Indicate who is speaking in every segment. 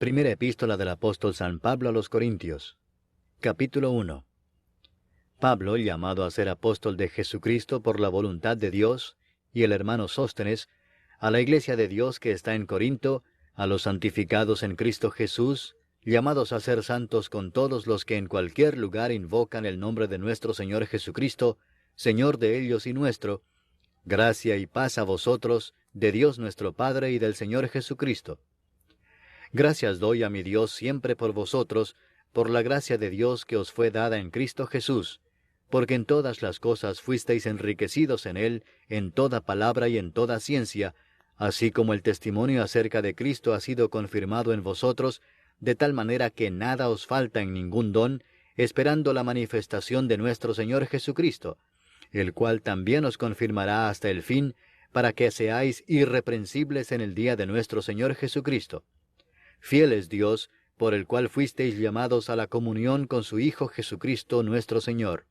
Speaker 1: Primera epístola del apóstol San Pablo a los Corintios. Capítulo 1. Pablo, llamado a ser apóstol de Jesucristo por la voluntad de Dios, y el hermano Sóstenes, a la iglesia de Dios que está en Corinto, a los santificados en Cristo Jesús, llamados a ser santos con todos los que en cualquier lugar invocan el nombre de nuestro Señor Jesucristo, Señor de ellos y nuestro, gracia y paz a vosotros, de Dios nuestro Padre y del Señor Jesucristo. Gracias doy a mi Dios siempre por vosotros, por la gracia de Dios que os fue dada en Cristo Jesús, porque en todas las cosas fuisteis enriquecidos en Él, en toda palabra y en toda ciencia, así como el testimonio acerca de Cristo ha sido confirmado en vosotros, de tal manera que nada os falta en ningún don, esperando la manifestación de nuestro Señor Jesucristo, el cual también os confirmará hasta el fin, para que seáis irreprensibles en el día de nuestro Señor Jesucristo. Fiel es Dios, por el cual fuisteis llamados a la comunión con su Hijo Jesucristo nuestro Señor.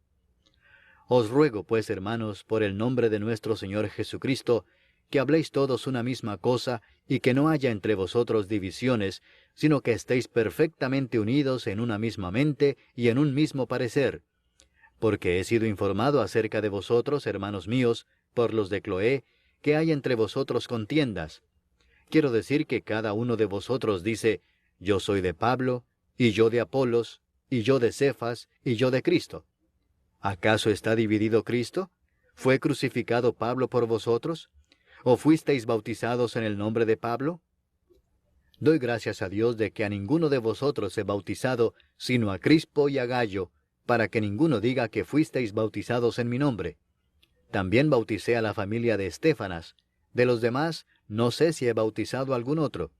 Speaker 1: Os ruego, pues, hermanos, por el nombre de nuestro Señor Jesucristo, que habléis todos una misma cosa, y que no haya entre vosotros divisiones, sino que estéis perfectamente unidos en una misma mente y en un mismo parecer. Porque he sido informado acerca de vosotros, hermanos míos, por los de Cloé, que hay entre vosotros contiendas. Quiero decir que cada uno de vosotros dice, yo soy de Pablo, y yo de Apolos, y yo de Cefas, y yo de Cristo. ¿Acaso está dividido Cristo? ¿Fue crucificado Pablo por vosotros? ¿O fuisteis bautizados en el nombre de Pablo? Doy gracias a Dios de que a ninguno de vosotros he bautizado, sino a Crispo y a Gayo, para que ninguno diga que fuisteis bautizados en mi nombre. También bauticé a la familia de Estéfanas. De los demás, no sé si he bautizado a algún otro.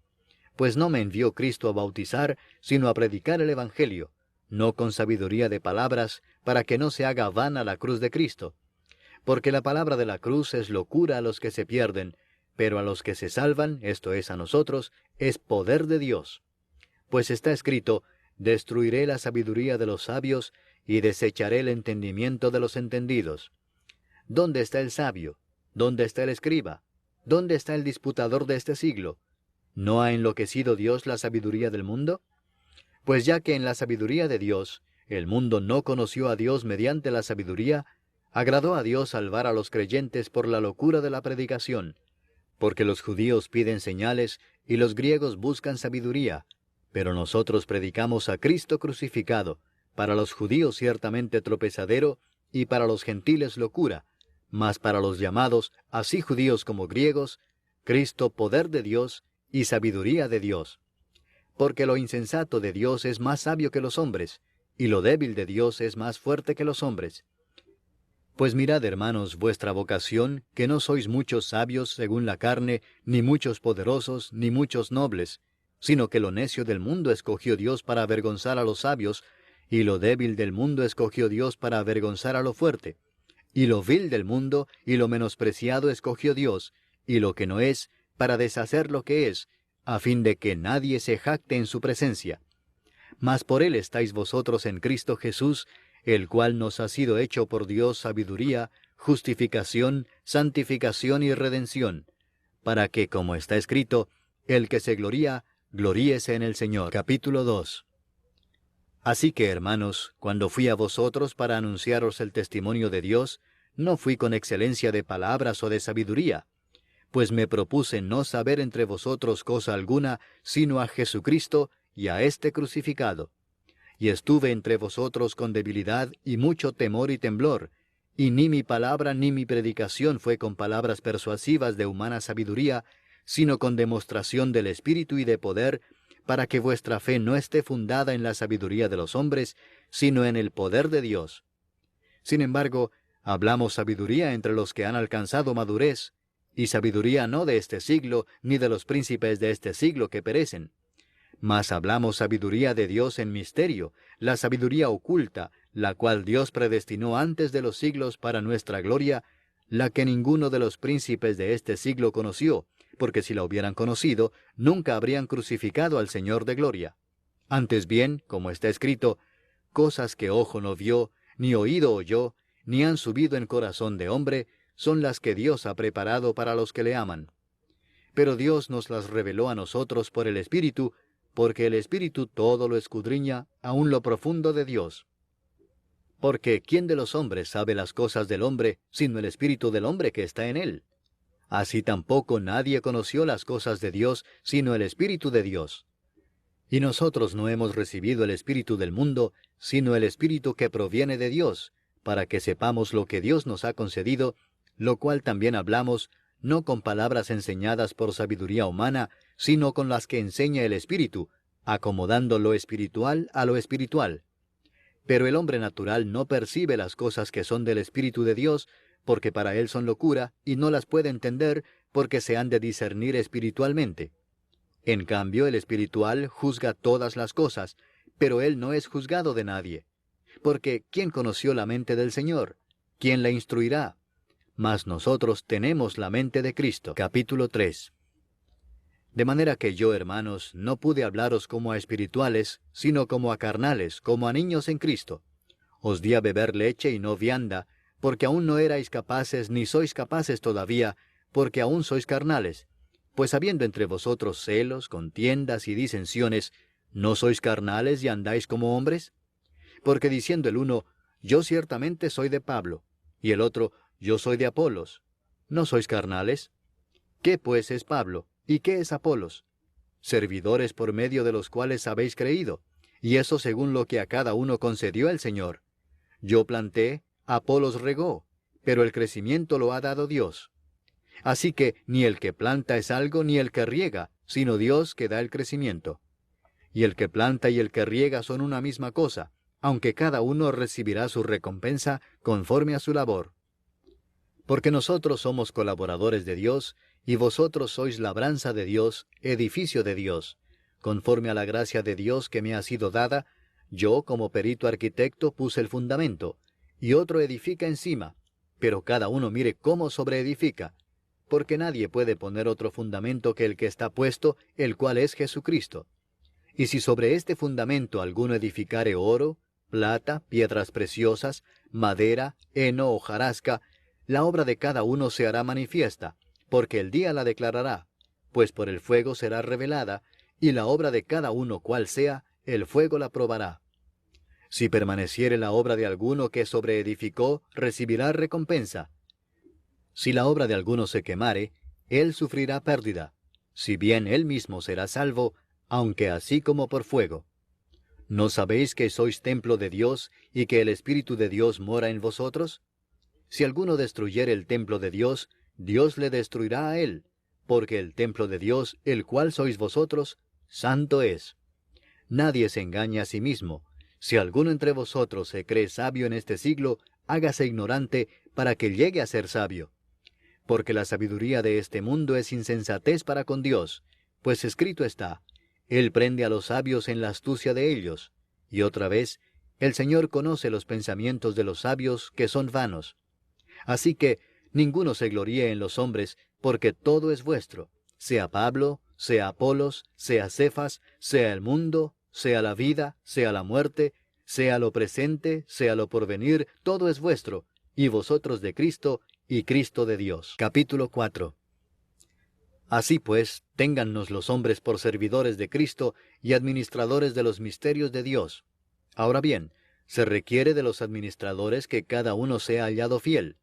Speaker 1: Pues no me envió Cristo a bautizar, sino a predicar el Evangelio, no con sabiduría de palabras, para que no se haga vana la cruz de Cristo. Porque la palabra de la cruz es locura a los que se pierden, pero a los que se salvan, esto es a nosotros, es poder de Dios. Pues está escrito, destruiré la sabiduría de los sabios, y desecharé el entendimiento de los entendidos. ¿Dónde está el sabio? ¿Dónde está el escriba? ¿Dónde está el disputador de este siglo? ¿No ha enloquecido Dios la sabiduría del mundo? Pues ya que en la sabiduría de Dios, el mundo no conoció a Dios mediante la sabiduría, agradó a Dios salvar a los creyentes por la locura de la predicación. Porque los judíos piden señales y los griegos buscan sabiduría, pero nosotros predicamos a Cristo crucificado, para los judíos ciertamente tropezadero, y para los gentiles locura, mas para los llamados, así judíos como griegos, Cristo poder de Dios y sabiduría de Dios. Porque lo insensato de Dios es más sabio que los hombres, y lo débil de Dios es más fuerte que los hombres. Pues mirad, hermanos, vuestra vocación, que no sois muchos sabios según la carne, ni muchos poderosos, ni muchos nobles, sino que lo necio del mundo escogió Dios para avergonzar a los sabios, y lo débil del mundo escogió Dios para avergonzar a lo fuerte. Y lo vil del mundo y lo menospreciado escogió Dios, y lo que no es, para deshacer lo que es, a fin de que nadie se jacte en su presencia. Mas por él estáis vosotros en Cristo Jesús, el cual nos ha sido hecho por Dios sabiduría, justificación, santificación y redención, para que, como está escrito, el que se gloría, gloríese en el Señor. Capítulo 2. Así que, hermanos, cuando fui a vosotros para anunciaros el testimonio de Dios, no fui con excelencia de palabras o de sabiduría, pues me propuse no saber entre vosotros cosa alguna, sino a Jesucristo y a este crucificado. Y estuve entre vosotros con debilidad y mucho temor y temblor, y ni mi palabra ni mi predicación fue con palabras persuasivas de humana sabiduría, sino con demostración del Espíritu y de poder, para que vuestra fe no esté fundada en la sabiduría de los hombres, sino en el poder de Dios. Sin embargo, hablamos sabiduría entre los que han alcanzado madurez, y sabiduría no de este siglo, ni de los príncipes de este siglo que perecen. Mas hablamos sabiduría de Dios en misterio, la sabiduría oculta, la cual Dios predestinó antes de los siglos para nuestra gloria, la que ninguno de los príncipes de este siglo conoció, porque si la hubieran conocido, nunca habrían crucificado al Señor de gloria. Antes bien, como está escrito, cosas que ojo no vio, ni oído oyó, ni han subido en corazón de hombre, son las que Dios ha preparado para los que le aman. Pero Dios nos las reveló a nosotros por el Espíritu, porque el Espíritu todo lo escudriña, aun lo profundo de Dios. Porque ¿quién de los hombres sabe las cosas del hombre, sino el Espíritu del hombre que está en él? Así tampoco nadie conoció las cosas de Dios, sino el Espíritu de Dios. Y nosotros no hemos recibido el Espíritu del mundo, sino el Espíritu que proviene de Dios, para que sepamos lo que Dios nos ha concedido, lo cual también hablamos, no con palabras enseñadas por sabiduría humana, sino con las que enseña el Espíritu, acomodando lo espiritual a lo espiritual. Pero el hombre natural no percibe las cosas que son del Espíritu de Dios, porque para él son locura, y no las puede entender, porque se han de discernir espiritualmente. En cambio, el espiritual juzga todas las cosas, pero él no es juzgado de nadie. Porque ¿quién conoció la mente del Señor? ¿Quién la instruirá? Mas nosotros tenemos la mente de Cristo. Capítulo 3. De manera que yo, hermanos, no pude hablaros como a espirituales, sino como a carnales, como a niños en Cristo. Os di a beber leche y no vianda, porque aún no erais capaces, ni sois capaces todavía, porque aún sois carnales. Pues habiendo entre vosotros celos, contiendas y disensiones, ¿no sois carnales y andáis como hombres? Porque diciendo el uno, yo ciertamente soy de Pablo, y el otro, yo soy de Apolos, ¿no sois carnales? ¿Qué pues es Pablo? ¿Y qué es Apolos? Servidores por medio de los cuales habéis creído, y eso según lo que a cada uno concedió el Señor. Yo planté, Apolos regó, pero el crecimiento lo ha dado Dios. Así que ni el que planta es algo ni el que riega, sino Dios que da el crecimiento. Y el que planta y el que riega son una misma cosa, aunque cada uno recibirá su recompensa conforme a su labor. Porque nosotros somos colaboradores de Dios, y vosotros sois labranza de Dios, edificio de Dios. Conforme a la gracia de Dios que me ha sido dada, yo como perito arquitecto puse el fundamento, y otro edifica encima, pero cada uno mire cómo sobreedifica, porque nadie puede poner otro fundamento que el que está puesto, el cual es Jesucristo. Y si sobre este fundamento alguno edificare oro, plata, piedras preciosas, madera, heno o hojarasca, la obra de cada uno se hará manifiesta, porque el día la declarará, pues por el fuego será revelada, y la obra de cada uno cual sea, el fuego la probará. Si permaneciere la obra de alguno que sobreedificó, recibirá recompensa. Si la obra de alguno se quemare, él sufrirá pérdida, si bien él mismo será salvo, aunque así como por fuego. ¿No sabéis que sois templo de Dios, y que el Espíritu de Dios mora en vosotros? Si alguno destruyere el templo de Dios, Dios le destruirá a él, porque el templo de Dios, el cual sois vosotros, santo es. Nadie se engaña a sí mismo. Si alguno entre vosotros se cree sabio en este siglo, hágase ignorante para que llegue a ser sabio. Porque la sabiduría de este mundo es insensatez para con Dios, pues escrito está, Él prende a los sabios en la astucia de ellos. Y otra vez, el Señor conoce los pensamientos de los sabios, que son vanos. Así que ninguno se gloríe en los hombres, porque todo es vuestro, sea Pablo, sea Apolos, sea Cefas, sea el mundo, sea la vida, sea la muerte, sea lo presente, sea lo porvenir, todo es vuestro, y vosotros de Cristo, y Cristo de Dios. Capítulo 4. Así pues, téngannos los hombres por servidores de Cristo y administradores de los misterios de Dios. Ahora bien, se requiere de los administradores que cada uno sea hallado fiel.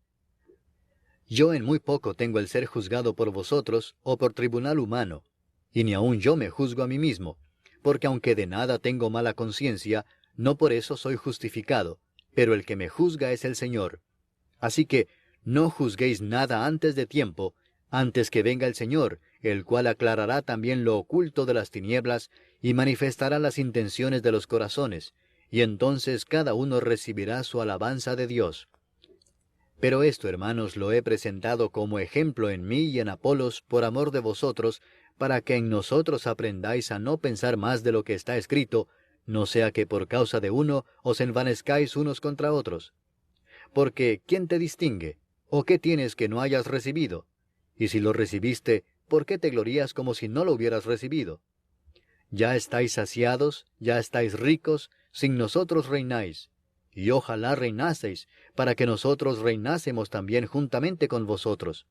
Speaker 1: Yo en muy poco tengo el ser juzgado por vosotros o por tribunal humano, y ni aun yo me juzgo a mí mismo, porque aunque de nada tengo mala conciencia, no por eso soy justificado, pero el que me juzga es el Señor. Así que no juzguéis nada antes de tiempo, antes que venga el Señor, el cual aclarará también lo oculto de las tinieblas y manifestará las intenciones de los corazones, y entonces cada uno recibirá su alabanza de Dios. Pero esto, hermanos, lo he presentado como ejemplo en mí y en Apolos por amor de vosotros, para que en nosotros aprendáis a no pensar más de lo que está escrito, no sea que por causa de uno os envanezcáis unos contra otros. Porque ¿quién te distingue? ¿O qué tienes que no hayas recibido? Y si lo recibiste, ¿por qué te glorías como si no lo hubieras recibido? Ya estáis saciados, ya estáis ricos, sin nosotros reináis. Y ojalá reinaseis, para que nosotros reinásemos también juntamente con vosotros.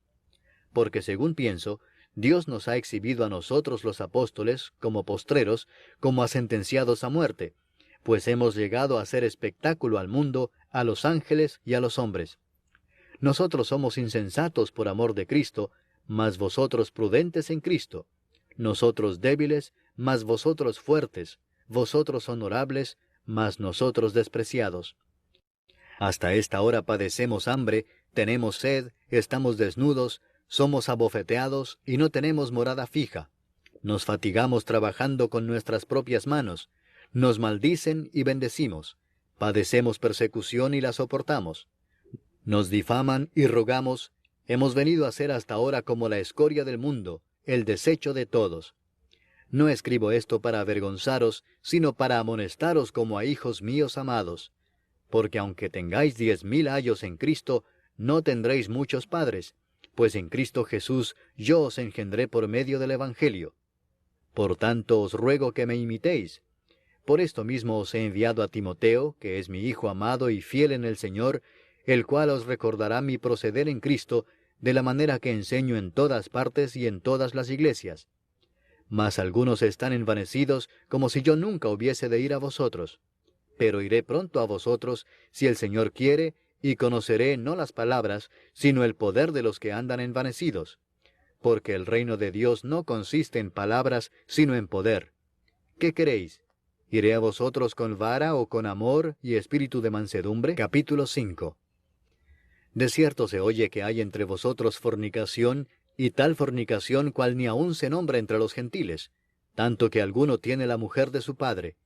Speaker 1: Porque según pienso, Dios nos ha exhibido a nosotros los apóstoles, como postreros, como a sentenciados a muerte, pues hemos llegado a hacer espectáculo al mundo, a los ángeles y a los hombres. Nosotros somos insensatos por amor de Cristo, mas vosotros prudentes en Cristo. Nosotros débiles, mas vosotros fuertes. Vosotros honorables, mas nosotros despreciados. Hasta esta hora padecemos hambre, tenemos sed, estamos desnudos, somos abofeteados y no tenemos morada fija. Nos fatigamos trabajando con nuestras propias manos. Nos maldicen y bendecimos. Padecemos persecución y la soportamos. Nos difaman y rogamos. Hemos venido a ser hasta ahora como la escoria del mundo, el desecho de todos. No escribo esto para avergonzaros, sino para amonestaros como a hijos míos amados. Porque aunque tengáis 10,000 ayos en Cristo, no tendréis muchos padres, pues en Cristo Jesús yo os engendré por medio del Evangelio. Por tanto os ruego que me imitéis. Por esto mismo os he enviado a Timoteo, que es mi hijo amado y fiel en el Señor, el cual os recordará mi proceder en Cristo, de la manera que enseño en todas partes y en todas las iglesias. Mas algunos están envanecidos, como si yo nunca hubiese de ir a vosotros. Pero iré pronto a vosotros, si el Señor quiere, y conoceré no las palabras, sino el poder de los que andan envanecidos. Porque el reino de Dios no consiste en palabras, sino en poder. ¿Qué queréis? ¿Iré a vosotros con vara o con amor y espíritu de mansedumbre? Capítulo 5. De cierto se oye que hay entre vosotros fornicación, y tal fornicación cual ni aun se nombra entre los gentiles, tanto que alguno tiene la mujer de su padre.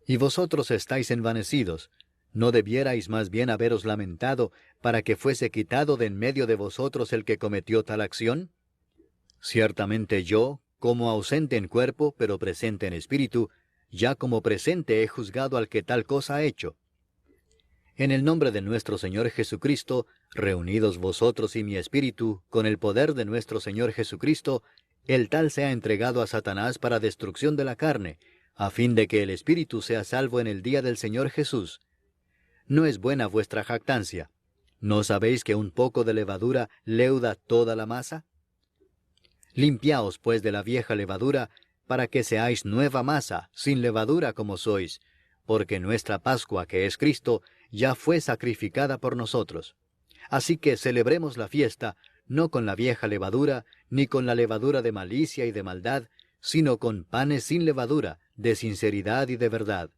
Speaker 1: Y vosotros estáis envanecidos. ¿No debierais más bien haberos lamentado para que fuese quitado de en medio de vosotros el que cometió tal acción? Ciertamente yo, como ausente en cuerpo, pero presente en espíritu, ya como presente he juzgado al que tal cosa ha hecho. En el nombre de nuestro Señor Jesucristo, reunidos vosotros y mi espíritu, con el poder de nuestro Señor Jesucristo, el tal sea entregado a Satanás para destrucción de la carne, a fin de que el espíritu sea salvo en el día del Señor Jesús. ¿No es buena vuestra jactancia? ¿No sabéis que un poco de levadura leuda toda la masa? Limpiaos pues de la vieja levadura, para que seáis nueva masa, sin levadura como sois, porque nuestra Pascua, que es Cristo, ya fue sacrificada por nosotros. Así que celebremos la fiesta, no con la vieja levadura, ni con la levadura de malicia y de maldad, sino con panes sin levadura, de sinceridad y de verdad.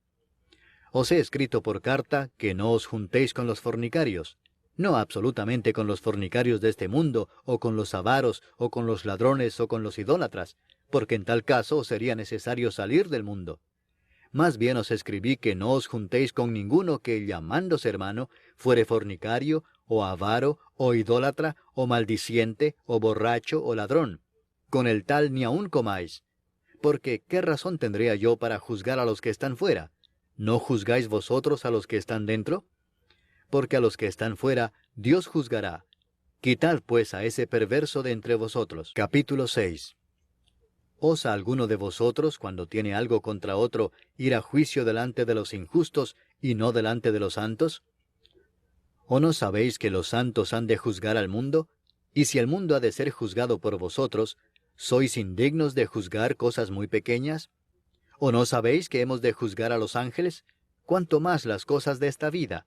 Speaker 1: Os he escrito por carta que no os juntéis con los fornicarios, no absolutamente con los fornicarios de este mundo, o con los avaros, o con los ladrones, o con los idólatras, porque en tal caso os sería necesario salir del mundo. Más bien os escribí que no os juntéis con ninguno que, llamándose hermano, fuere fornicario, o avaro, o idólatra, o maldiciente, o borracho, o ladrón. Con el tal ni aun comáis. Porque, ¿qué razón tendría yo para juzgar a los que están fuera? ¿No juzgáis vosotros a los que están dentro? Porque a los que están fuera, Dios juzgará. Quitad pues a ese perverso de entre vosotros. Capítulo 6. ¿Osa alguno de vosotros, cuando tiene algo contra otro, ir a juicio delante de los injustos y no delante de los santos? ¿O no sabéis que los santos han de juzgar al mundo? Y si el mundo ha de ser juzgado por vosotros, ¿sois indignos de juzgar cosas muy pequeñas? ¿O no sabéis que hemos de juzgar a los ángeles? ¿Cuánto más las cosas de esta vida?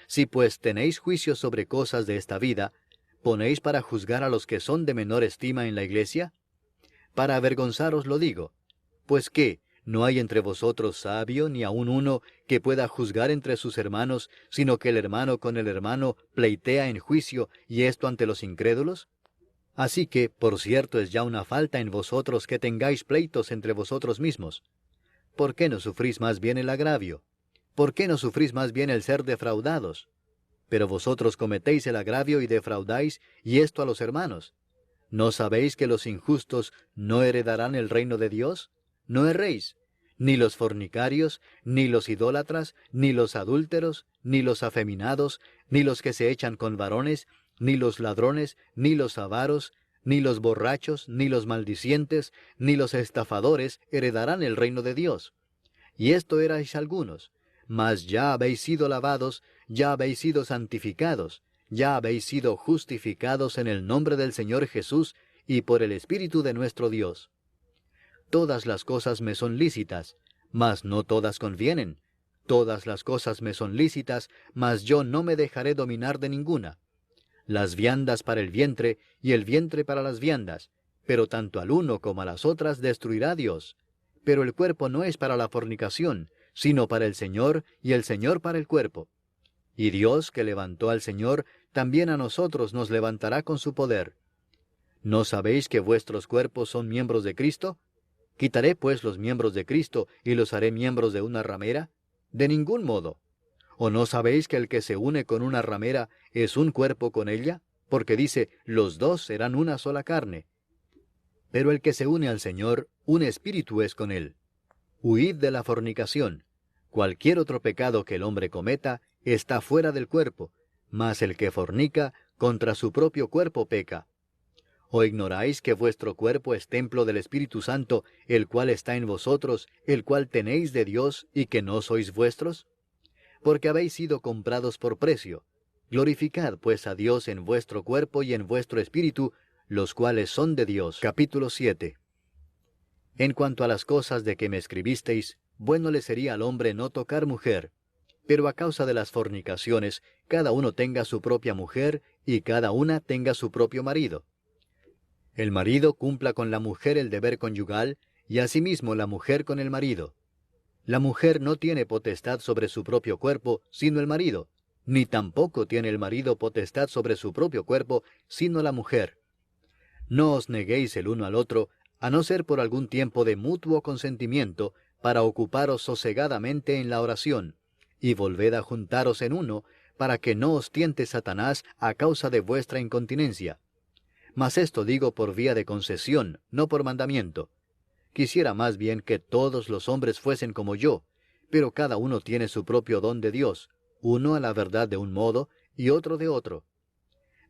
Speaker 1: Si pues tenéis juicio sobre cosas de esta vida, ¿ponéis para juzgar a los que son de menor estima en la iglesia? Para avergonzaros lo digo. Pues ¿qué? ¿No hay entre vosotros sabio, ni aun uno, que pueda juzgar entre sus hermanos, sino que el hermano con el hermano pleitea en juicio, y esto ante los incrédulos? Así que, por cierto, es ya una falta en vosotros que tengáis pleitos entre vosotros mismos. ¿Por qué no sufrís más bien el agravio? ¿Por qué no sufrís más bien el ser defraudados? Pero vosotros cometéis el agravio y defraudáis, y esto a los hermanos. ¿No sabéis que los injustos no heredarán el reino de Dios? No erréis. Ni los fornicarios, ni los idólatras, ni los adúlteros, ni los afeminados, ni los que se echan con varones, ni los ladrones, ni los avaros, ni los borrachos, ni los maldicientes, ni los estafadores heredarán el reino de Dios. Y esto erais algunos, mas ya habéis sido lavados, ya habéis sido santificados, ya habéis sido justificados en el nombre del Señor Jesús y por el Espíritu de nuestro Dios. Todas las cosas me son lícitas, mas no todas convienen. Todas las cosas me son lícitas, mas yo no me dejaré dominar de ninguna. Las viandas para el vientre, y el vientre para las viandas, pero tanto al uno como a las otras destruirá Dios. Pero el cuerpo no es para la fornicación, sino para el Señor, y el Señor para el cuerpo. Y Dios, que levantó al Señor, también a nosotros nos levantará con su poder. ¿No sabéis que vuestros cuerpos son miembros de Cristo? ¿Quitaré pues los miembros de Cristo y los haré miembros de una ramera? De ningún modo. ¿O no sabéis que el que se une con una ramera es un cuerpo con ella? Porque dice, los dos serán una sola carne. Pero el que se une al Señor, un espíritu es con él. Huid de la fornicación. Cualquier otro pecado que el hombre cometa está fuera del cuerpo, mas el que fornica contra su propio cuerpo peca. ¿O ignoráis que vuestro cuerpo es templo del Espíritu Santo, el cual está en vosotros, el cual tenéis de Dios, y que no sois vuestros? Porque habéis sido comprados por precio. Glorificad pues a Dios en vuestro cuerpo y en vuestro espíritu, los cuales son de Dios. Capítulo 7. En cuanto a las cosas de que me escribisteis, bueno le sería al hombre no tocar mujer. Pero a causa de las fornicaciones, cada uno tenga su propia mujer, y cada una tenga su propio marido. El marido cumpla con la mujer el deber conyugal, y asimismo la mujer con el marido. La mujer no tiene potestad sobre su propio cuerpo, sino el marido, ni tampoco tiene el marido potestad sobre su propio cuerpo, sino la mujer. No os neguéis el uno al otro, a no ser por algún tiempo de mutuo consentimiento, para ocuparos sosegadamente en la oración, y volved a juntaros en uno, para que no os tiente Satanás a causa de vuestra incontinencia. Mas esto digo por vía de concesión, no por mandamiento. Quisiera más bien que todos los hombres fuesen como yo, pero cada uno tiene su propio don de Dios, uno a la verdad de un modo, y otro de otro.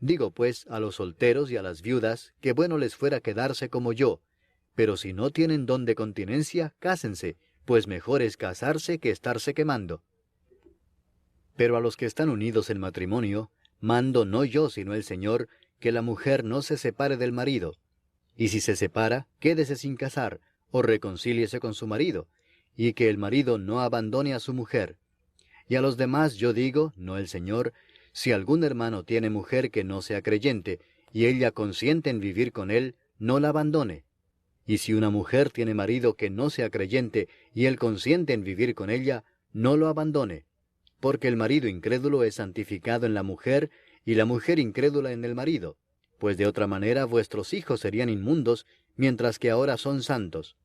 Speaker 1: Digo pues a los solteros y a las viudas, que bueno les fuera quedarse como yo, pero si no tienen don de continencia, cásense, pues mejor es casarse que estarse quemando. Pero a los que están unidos en matrimonio, mando no yo sino el Señor, que la mujer no se separe del marido. Y si se separa, quédese sin casar, o reconcíliese con su marido, y que el marido no abandone a su mujer. Y a los demás yo digo, no el Señor, si algún hermano tiene mujer que no sea creyente, y ella consiente en vivir con él, no la abandone. Y si una mujer tiene marido que no sea creyente, y él consiente en vivir con ella, no lo abandone. Porque el marido incrédulo es santificado en la mujer, y la mujer incrédula en el marido, pues de otra manera vuestros hijos serían inmundos, mientras que ahora son santos.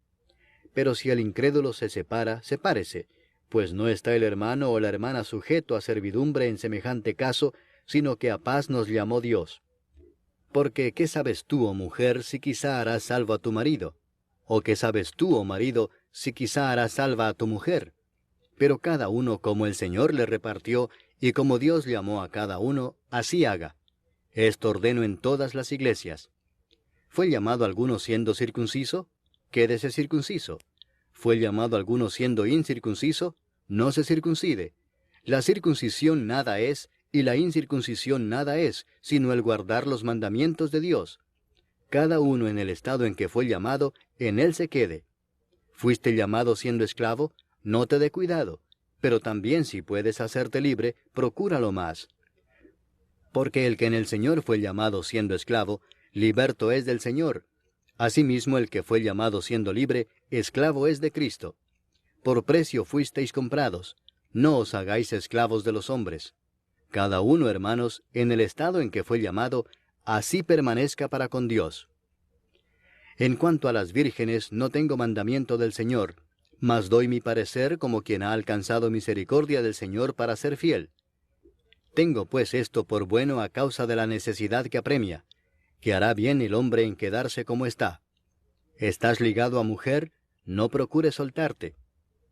Speaker 1: Pero si el incrédulo se separa, sepárese, pues no está el hermano o la hermana sujeto a servidumbre en semejante caso, sino que a paz nos llamó Dios. Porque ¿qué sabes tú, oh mujer, si quizá harás salvo a tu marido? ¿O qué sabes tú, oh marido, si quizá harás salva a tu mujer? Pero cada uno como el Señor le repartió, y como Dios llamó a cada uno, así haga. Esto ordeno en todas las iglesias. ¿Fue llamado alguno siendo circunciso? Quédese circunciso. ¿Fue llamado alguno siendo incircunciso? No se circuncide. La circuncisión nada es, y la incircuncisión nada es, sino el guardar los mandamientos de Dios. Cada uno en el estado en que fue llamado, en él se quede. ¿Fuiste llamado siendo esclavo? No te dé cuidado. Pero también si puedes hacerte libre, procúralo más. Porque el que en el Señor fue llamado siendo esclavo, liberto es del Señor. Asimismo el que fue llamado siendo libre, esclavo es de Cristo. Por precio fuisteis comprados. No os hagáis esclavos de los hombres. Cada uno, hermanos, en el estado en que fue llamado, así permanezca para con Dios. En cuanto a las vírgenes, no tengo mandamiento del Señor, mas doy mi parecer como quien ha alcanzado misericordia del Señor para ser fiel. Tengo pues esto por bueno a causa de la necesidad que apremia, que hará bien el hombre en quedarse como está. ¿Estás ligado a mujer? No procures soltarte.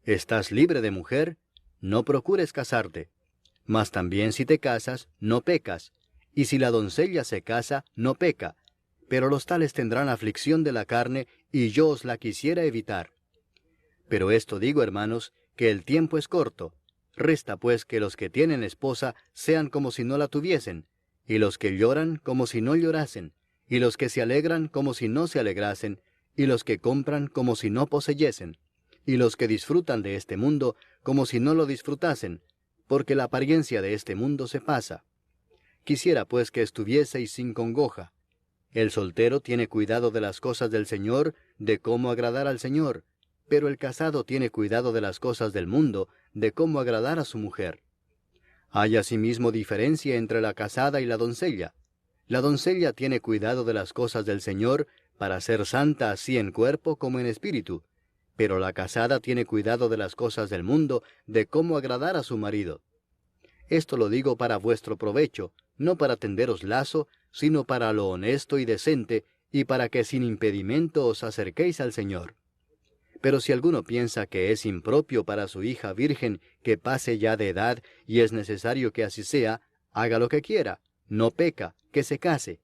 Speaker 1: ¿Estás libre de mujer? No procures casarte. Mas también si te casas, no pecas. Y si la doncella se casa, no peca. Pero los tales tendrán aflicción de la carne, y yo os la quisiera evitar. Pero esto digo, hermanos, que el tiempo es corto. Resta pues que los que tienen esposa sean como si no la tuviesen, y los que lloran como si no llorasen, y los que se alegran como si no se alegrasen, y los que compran como si no poseyesen, y los que disfrutan de este mundo como si no lo disfrutasen, porque la apariencia de este mundo se pasa. Quisiera pues que estuvieseis sin congoja. El soltero tiene cuidado de las cosas del Señor, de cómo agradar al Señor, pero el casado tiene cuidado de las cosas del mundo, de cómo agradar a su mujer. Hay asimismo diferencia entre la casada y la doncella. La doncella tiene cuidado de las cosas del Señor, para ser santa así en cuerpo como en espíritu, pero la casada tiene cuidado de las cosas del mundo, de cómo agradar a su marido. Esto lo digo para vuestro provecho, no para tenderos lazo, sino para lo honesto y decente, y para que sin impedimento os acerquéis al Señor. Pero si alguno piensa que es impropio para su hija virgen que pase ya de edad, y es necesario que así sea, haga lo que quiera, no peca, que se case.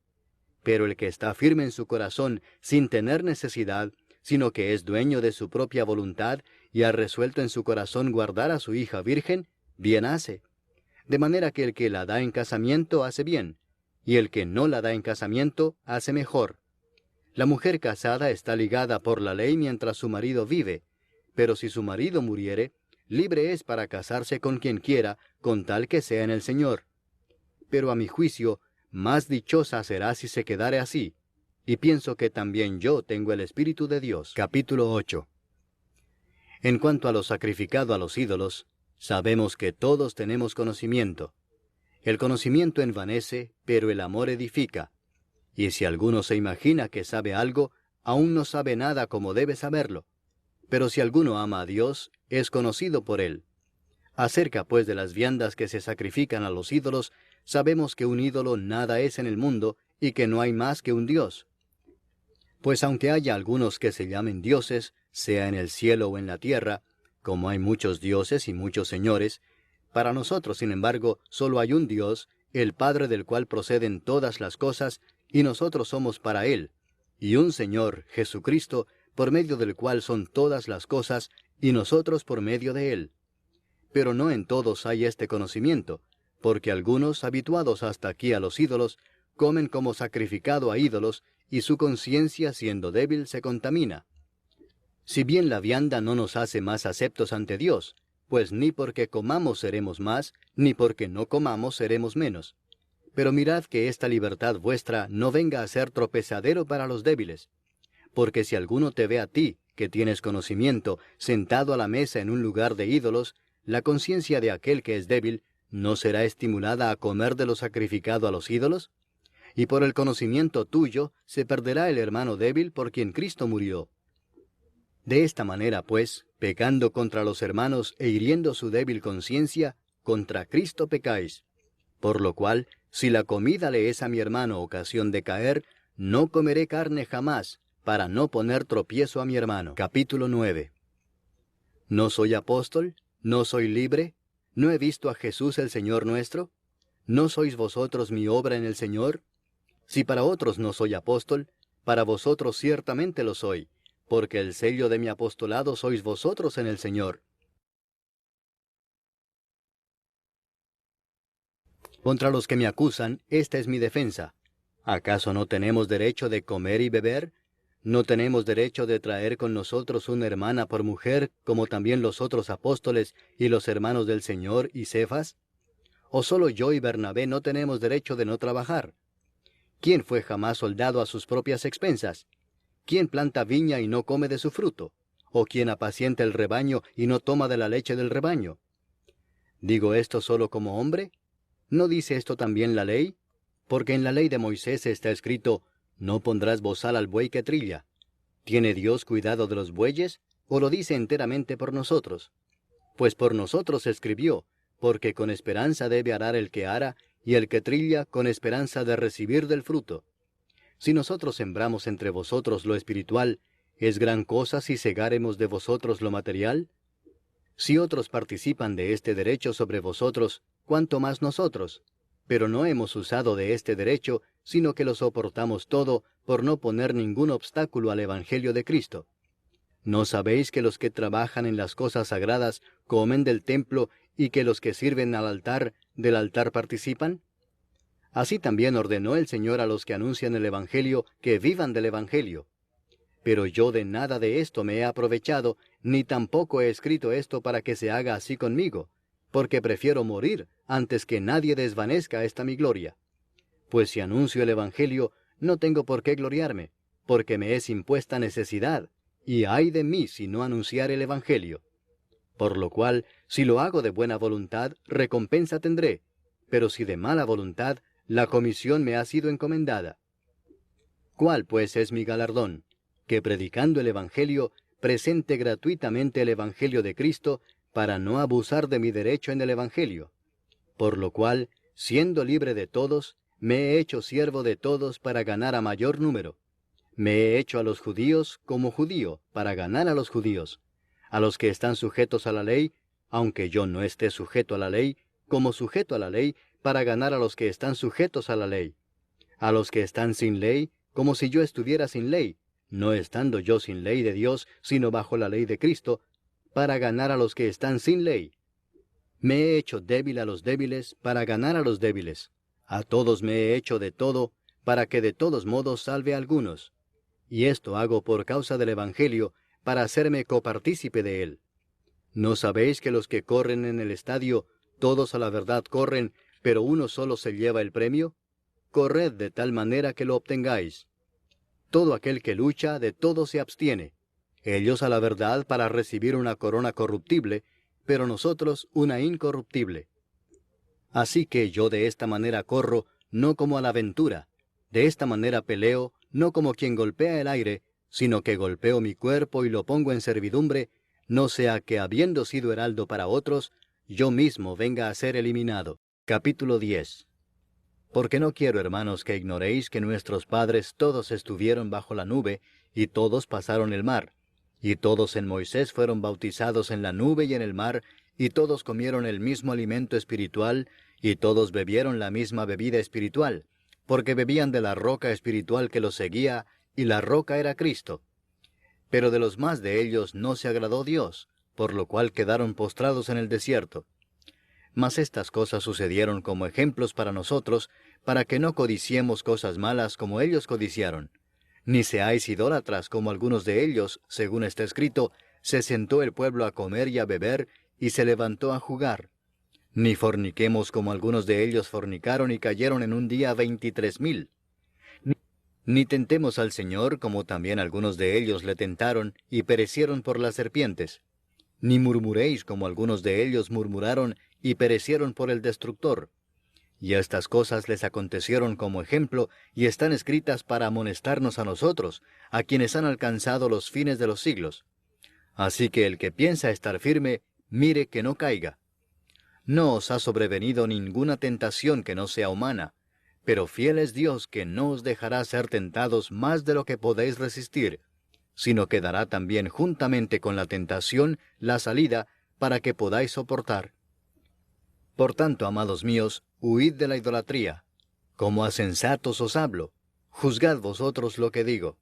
Speaker 1: Pero el que está firme en su corazón, sin tener necesidad, sino que es dueño de su propia voluntad, y ha resuelto en su corazón guardar a su hija virgen, bien hace. De manera que el que la da en casamiento hace bien, y el que no la da en casamiento hace mejor. La mujer casada está ligada por la ley mientras su marido vive, pero si su marido muriere, libre es para casarse con quien quiera, con tal que sea en el Señor. Pero a mi juicio, más dichosa será si se quedare así, y pienso que también yo tengo el Espíritu de Dios. Capítulo 8. En cuanto a lo sacrificado a los ídolos, sabemos que todos tenemos conocimiento. El conocimiento envanece, pero el amor edifica. Y si alguno se imagina que sabe algo, aún no sabe nada como debe saberlo. Pero si alguno ama a Dios, es conocido por él. Acerca pues de las viandas que se sacrifican a los ídolos, sabemos que un ídolo nada es en el mundo, y que no hay más que un Dios. Pues aunque haya algunos que se llamen dioses, sea en el cielo o en la tierra, como hay muchos dioses y muchos señores, para nosotros, sin embargo, solo hay un Dios, el Padre del cual proceden todas las cosas, y nosotros somos para Él, y un Señor, Jesucristo, por medio del cual son todas las cosas, y nosotros por medio de Él. Pero no en todos hay este conocimiento, porque algunos, habituados hasta aquí a los ídolos, comen como sacrificado a ídolos, y su conciencia, siendo débil, se contamina. Si bien la vianda no nos hace más aceptos ante Dios, pues ni porque comamos seremos más, ni porque no comamos seremos menos. Pero mirad que esta libertad vuestra no venga a ser tropezadero para los débiles. Porque si alguno te ve a ti, que tienes conocimiento, sentado a la mesa en un lugar de ídolos, la conciencia de aquel que es débil, ¿no será estimulada a comer de lo sacrificado a los ídolos? Y por el conocimiento tuyo se perderá el hermano débil por quien Cristo murió. De esta manera, pues, pecando contra los hermanos e hiriendo su débil conciencia, contra Cristo pecáis. Por lo cual, si la comida le es a mi hermano ocasión de caer, no comeré carne jamás, para no poner tropiezo a mi hermano. Capítulo 9. ¿No soy apóstol? ¿No soy libre? ¿No he visto a Jesús el Señor nuestro? ¿No sois vosotros mi obra en el Señor? Si para otros no soy apóstol, para vosotros ciertamente lo soy, porque el sello de mi apostolado sois vosotros en el Señor. Contra los que me acusan, esta es mi defensa. ¿Acaso no tenemos derecho de comer y beber? ¿No tenemos derecho de traer con nosotros una hermana por mujer, como también los otros apóstoles y los hermanos del Señor y Cefas? ¿O solo yo y Bernabé no tenemos derecho de no trabajar? ¿Quién fue jamás soldado a sus propias expensas? ¿Quién planta viña y no come de su fruto? ¿O quién apacienta el rebaño y no toma de la leche del rebaño? ¿Digo esto solo como hombre? ¿No dice esto también la ley? Porque en la ley de Moisés está escrito, no pondrás bozal al buey que trilla. ¿Tiene Dios cuidado de los bueyes, o lo dice enteramente por nosotros? Pues por nosotros escribió, porque con esperanza debe arar el que ara, y el que trilla con esperanza de recibir del fruto. Si nosotros sembramos entre vosotros lo espiritual, ¿es gran cosa si segáremos de vosotros lo material? Si otros participan de este derecho sobre vosotros, ¿cuánto más nosotros? Pero no hemos usado de este derecho, sino que lo soportamos todo, por no poner ningún obstáculo al Evangelio de Cristo. ¿No sabéis que los que trabajan en las cosas sagradas comen del templo, y que los que sirven al altar, del altar participan? Así también ordenó el Señor a los que anuncian el Evangelio que vivan del Evangelio. Pero yo de nada de esto me he aprovechado, ni tampoco he escrito esto para que se haga así conmigo, porque prefiero morir antes que nadie desvanezca esta mi gloria. Pues si anuncio el Evangelio, no tengo por qué gloriarme, porque me es impuesta necesidad, y ay de mí si no anunciar el Evangelio. Por lo cual, si lo hago de buena voluntad, recompensa tendré, pero si de mala voluntad, la comisión me ha sido encomendada. ¿Cuál pues es mi galardón? Que predicando el Evangelio, presente gratuitamente el Evangelio de Cristo, para no abusar de mi derecho en el Evangelio. Por lo cual, siendo libre de todos, me he hecho siervo de todos para ganar a mayor número. Me he hecho a los judíos como judío, para ganar a los judíos. A los que están sujetos a la ley, aunque yo no esté sujeto a la ley, como sujeto a la ley, para ganar a los que están sujetos a la ley. A los que están sin ley, como si yo estuviera sin ley, no estando yo sin ley de Dios, sino bajo la ley de Cristo, para ganar a los que están sin ley. Me he hecho débil a los débiles, para ganar a los débiles. A todos me he hecho de todo, para que de todos modos salve a algunos. Y esto hago por causa del Evangelio, para hacerme copartícipe de él. ¿No sabéis que los que corren en el estadio, todos a la verdad corren, pero uno solo se lleva el premio? Corred de tal manera que lo obtengáis. Todo aquel que lucha, de todo se abstiene. Ellos a la verdad para recibir una corona corruptible, pero nosotros una incorruptible. Así que yo de esta manera corro, no como a la aventura. De esta manera peleo, no como quien golpea el aire, sino que golpeo mi cuerpo y lo pongo en servidumbre, no sea que habiendo sido heraldo para otros, yo mismo venga a ser eliminado. Capítulo 10. Porque no quiero, hermanos, que ignoréis que nuestros padres todos estuvieron bajo la nube, y todos pasaron el mar, y todos en Moisés fueron bautizados en la nube y en el mar, y todos comieron el mismo alimento espiritual, y todos bebieron la misma bebida espiritual, porque bebían de la roca espiritual que los seguía, y la roca era Cristo. Pero de los más de ellos no se agradó Dios, por lo cual quedaron postrados en el desierto. Mas estas cosas sucedieron como ejemplos para nosotros, para que no codiciemos cosas malas como ellos codiciaron. Ni seáis idólatras como algunos de ellos, según está escrito, se sentó el pueblo a comer y a beber, y se levantó a jugar. Ni forniquemos como algunos de ellos fornicaron y cayeron en un día 23,000. Ni tentemos al Señor como también algunos de ellos le tentaron y perecieron por las serpientes. Ni murmuréis como algunos de ellos murmuraron y perecieron por el destructor. Y estas cosas les acontecieron como ejemplo, y están escritas para amonestarnos a nosotros, a quienes han alcanzado los fines de los siglos. Así que el que piensa estar firme, mire que no caiga. No os ha sobrevenido ninguna tentación que no sea humana, pero fiel es Dios que no os dejará ser tentados más de lo que podéis resistir, sino que dará también juntamente con la tentación la salida para que podáis soportar. Por tanto, amados míos, huid de la idolatría. Como a sensatos os hablo, juzgad vosotros lo que digo.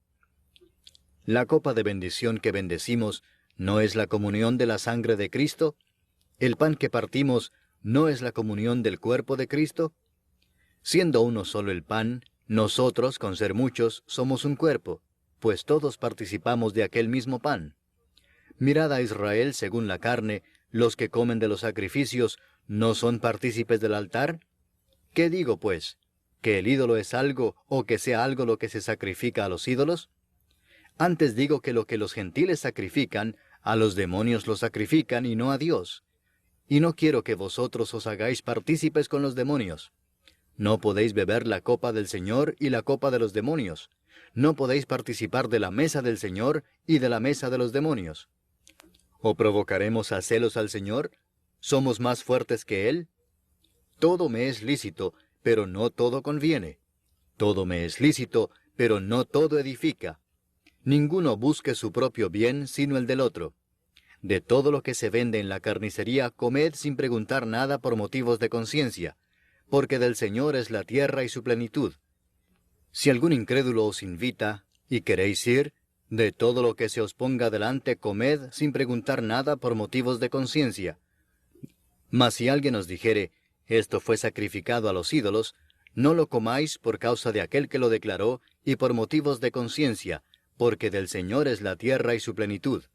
Speaker 1: La copa de bendición que bendecimos, ¿no es la comunión de la sangre de Cristo? ¿El pan que partimos, no es la comunión del cuerpo de Cristo? Siendo uno solo el pan, nosotros, con ser muchos, somos un cuerpo, pues todos participamos de aquel mismo pan. Mirad a Israel según la carne, los que comen de los sacrificios, ¿no son partícipes del altar? ¿Qué digo, pues? ¿Que el ídolo es algo, o que sea algo lo que se sacrifica a los ídolos? Antes digo que lo que los gentiles sacrifican, a los demonios lo sacrifican y no a Dios. Y no quiero que vosotros os hagáis partícipes con los demonios. No podéis beber la copa del Señor y la copa de los demonios. No podéis participar de la mesa del Señor y de la mesa de los demonios. ¿O provocaremos a celos al Señor? ¿Somos más fuertes que Él? Todo me es lícito, pero no todo conviene. Todo me es lícito, pero no todo edifica. Ninguno busque su propio bien, sino el del otro. De todo lo que se vende en la carnicería, comed sin preguntar nada por motivos de conciencia, porque del Señor es la tierra y su plenitud. Si algún incrédulo os invita, y queréis ir, de todo lo que se os ponga delante comed sin preguntar nada por motivos de conciencia. Mas si alguien os dijere, esto fue sacrificado a los ídolos, No lo comáis por causa de aquel que lo declaró, y por motivos de conciencia, porque del Señor es la tierra y su plenitud.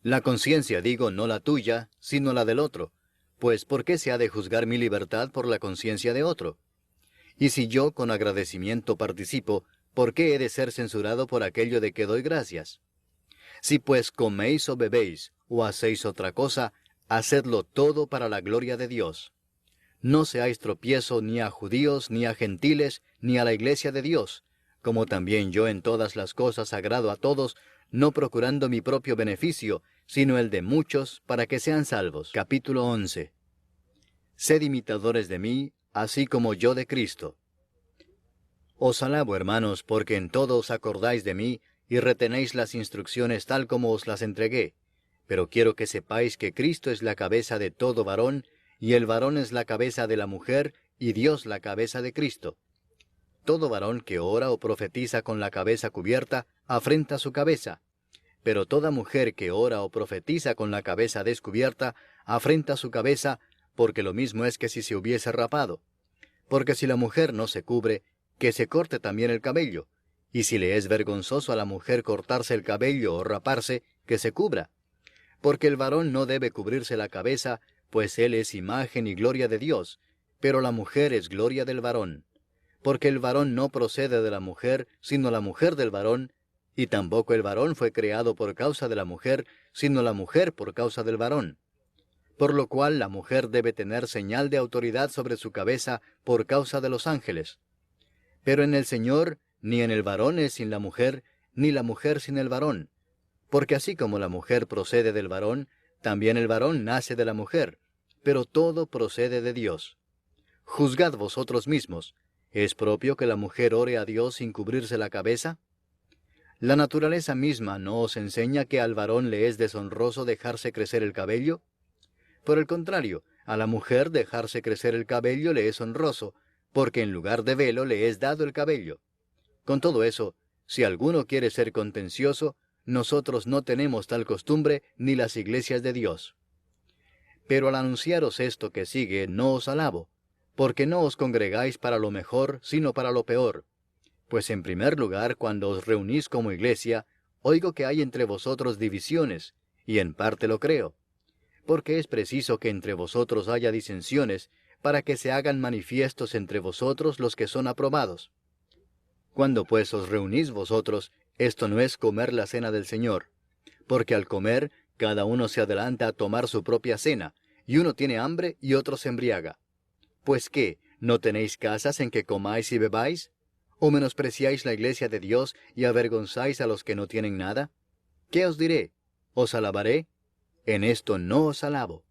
Speaker 1: La conciencia, digo, no la tuya, sino la del otro. Pues ¿por qué se ha de juzgar mi libertad por la conciencia de otro? Y si yo con agradecimiento participo, ¿por qué he de ser censurado por aquello de que doy gracias? Si pues coméis o bebéis, o hacéis otra cosa, hacedlo todo para la gloria de Dios. No seáis tropiezo ni a judíos, ni a gentiles, ni a la iglesia de Dios, como también yo en todas las cosas agrado a todos, no procurando mi propio beneficio, sino el de muchos, para que sean salvos. Capítulo 11. Sed imitadores de mí, así como yo de Cristo. Os alabo, hermanos, porque en todo os acordáis de mí, y retenéis las instrucciones tal como os las entregué. Pero quiero que sepáis que Cristo es la cabeza de todo varón, y el varón es la cabeza de la mujer, y Dios la cabeza de Cristo. Todo varón que ora o profetiza con la cabeza cubierta, afrenta su cabeza. Pero toda mujer que ora o profetiza con la cabeza descubierta, afrenta su cabeza, porque lo mismo es que si se hubiese rapado. Porque si la mujer no se cubre, que se corte también el cabello. Y si le es vergonzoso a la mujer cortarse el cabello o raparse, que se cubra. Porque el varón no debe cubrirse la cabeza, pues él es imagen y gloria de Dios, pero la mujer es gloria del varón. Porque el varón no procede de la mujer, sino la mujer del varón, y tampoco el varón fue creado por causa de la mujer, sino la mujer por causa del varón. Por lo cual la mujer debe tener señal de autoridad sobre su cabeza por causa de los ángeles. Pero en el Señor, ni en el varón es sin la mujer, ni la mujer sin el varón. Porque así como la mujer procede del varón, también el varón nace de la mujer, pero todo procede de Dios. Juzgad vosotros mismos, ¿es propio que la mujer ore a Dios sin cubrirse la cabeza? ¿La naturaleza misma no os enseña que al varón le es deshonroso dejarse crecer el cabello? Por el contrario, a la mujer dejarse crecer el cabello le es honroso, porque en lugar de velo le es dado el cabello. Con todo eso, si alguno quiere ser contencioso, nosotros no tenemos tal costumbre ni las iglesias de Dios. Pero al anunciaros esto que sigue, no os alabo, porque no os congregáis para lo mejor, sino para lo peor. Pues en primer lugar, cuando os reunís como iglesia, oigo que hay entre vosotros divisiones, y en parte lo creo. Porque es preciso que entre vosotros haya disensiones, para que se hagan manifiestos entre vosotros los que son aprobados. Cuando pues os reunís vosotros, esto no es comer la cena del Señor, porque al comer, cada uno se adelanta a tomar su propia cena, y uno tiene hambre y otro se embriaga. Pues ¿qué? ¿No tenéis casas en que comáis y bebáis? ¿O menospreciáis la iglesia de Dios y avergonzáis a los que no tienen nada? ¿Qué os diré? ¿Os alabaré? En esto no os alabo.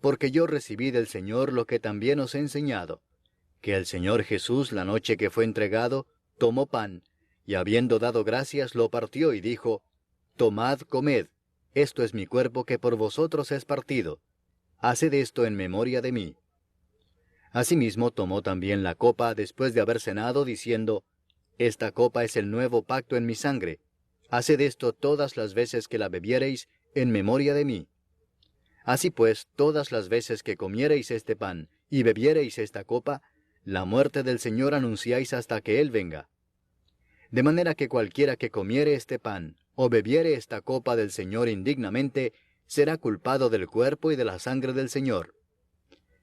Speaker 1: Porque yo recibí del Señor lo que también os he enseñado, que el Señor Jesús, la noche que fue entregado, tomó pan, y habiendo dado gracias, lo partió y dijo, Tomad, comed, esto es mi cuerpo que por vosotros es partido. Haced esto en memoria de mí. Asimismo tomó también la copa después de haber cenado, diciendo, Esta copa es el nuevo pacto en mi sangre. Haced esto todas las veces que la bebiereis, en memoria de mí. Así pues, todas las veces que comiereis este pan, y bebiereis esta copa, la muerte del Señor anunciáis hasta que Él venga. De manera que cualquiera que comiere este pan, o bebiere esta copa del Señor indignamente, será culpado del cuerpo y de la sangre del Señor.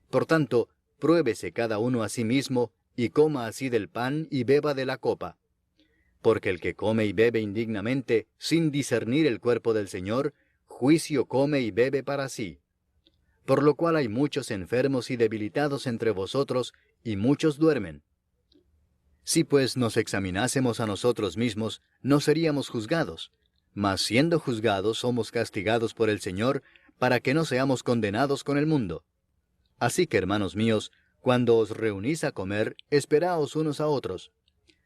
Speaker 1: Por tanto, pruébese cada uno a sí mismo, y coma así del pan y beba de la copa. Porque el que come y bebe indignamente, sin discernir el cuerpo del Señor, juicio come y bebe para sí. Por lo cual hay muchos enfermos y debilitados entre vosotros, y muchos duermen. Si pues nos examinásemos a nosotros mismos, no seríamos juzgados, mas siendo juzgados somos castigados por el Señor, para que no seamos condenados con el mundo. Así que, hermanos míos, cuando os reunís a comer, esperaos unos a otros.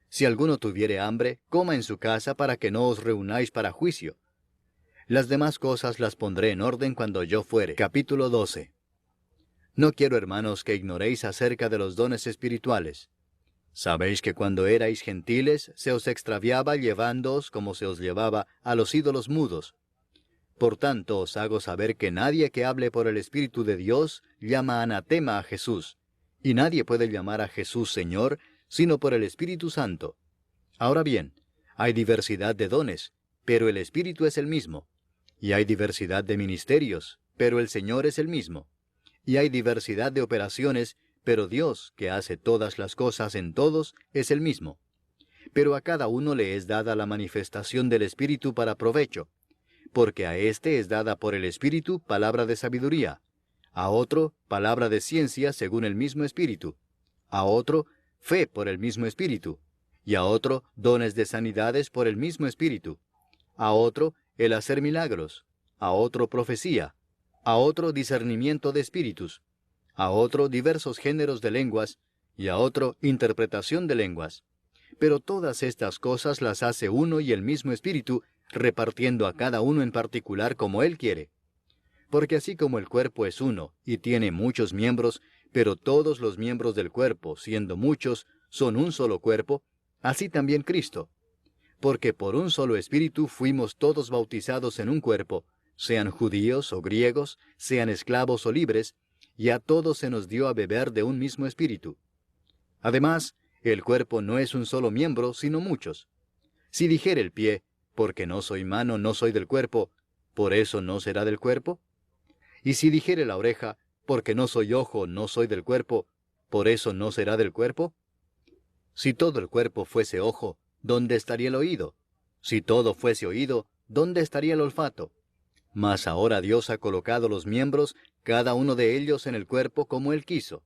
Speaker 1: Si alguno tuviere hambre, coma en su casa para que no os reunáis para juicio. Las demás cosas las pondré en orden cuando yo fuere. Capítulo 12. No quiero, hermanos, que ignoréis acerca de los dones espirituales. Sabéis que cuando erais gentiles, se os extraviaba llevándoos, como se os llevaba, a los ídolos mudos. Por tanto, os hago saber que nadie que hable por el Espíritu de Dios llama anatema a Jesús, y nadie puede llamar a Jesús Señor sino por el Espíritu Santo. Ahora bien, hay diversidad de dones, pero el Espíritu es el mismo. Y hay diversidad de ministerios, pero el Señor es el mismo. Y hay diversidad de operaciones, pero Dios, que hace todas las cosas en todos, es el mismo. Pero a cada uno le es dada la manifestación del Espíritu para provecho, porque a éste es dada por el Espíritu palabra de sabiduría, a otro palabra de ciencia según el mismo Espíritu, a otro fe por el mismo Espíritu, y a otro dones de sanidades por el mismo Espíritu, a otro el hacer milagros, a otro profecía, a otro discernimiento de espíritus, a otro diversos géneros de lenguas, y a otro interpretación de lenguas. Pero todas estas cosas las hace uno y el mismo Espíritu, repartiendo a cada uno en particular como Él quiere. Porque así como el cuerpo es uno, y tiene muchos miembros, pero todos los miembros del cuerpo, siendo muchos, son un solo cuerpo, así también Cristo. Porque por un solo Espíritu fuimos todos bautizados en un cuerpo, sean judíos o griegos, sean esclavos o libres, y a todos se nos dio a beber de un mismo Espíritu. Además, el cuerpo no es un solo miembro, sino muchos. Si dijere el pie, porque no soy mano, no soy del cuerpo, ¿por eso no será del cuerpo? Y si dijere la oreja, porque no soy ojo, no soy del cuerpo, ¿por eso no será del cuerpo? Si todo el cuerpo fuese ojo, ¿dónde estaría el oído? Si todo fuese oído, ¿dónde estaría el olfato? Mas ahora Dios ha colocado los miembros, cada uno de ellos en el cuerpo como Él quiso.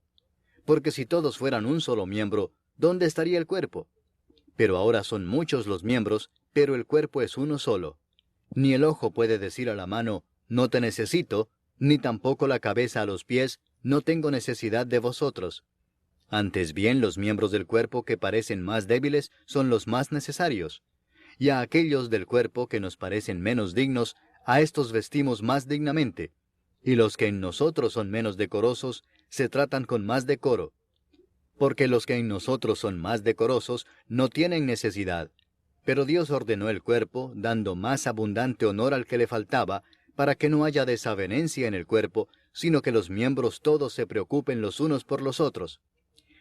Speaker 1: Porque si todos fueran un solo miembro, ¿dónde estaría el cuerpo? Pero ahora son muchos los miembros, pero el cuerpo es uno solo. Ni el ojo puede decir a la mano, no te necesito, ni tampoco la cabeza a los pies, no tengo necesidad de vosotros. Antes bien, los miembros del cuerpo que parecen más débiles son los más necesarios. Y a aquellos del cuerpo que nos parecen menos dignos, a estos vestimos más dignamente. Y los que en nosotros son menos decorosos, se tratan con más decoro. Porque los que en nosotros son más decorosos no tienen necesidad. Pero Dios ordenó el cuerpo, dando más abundante honor al que le faltaba, para que no haya desavenencia en el cuerpo, sino que los miembros todos se preocupen los unos por los otros.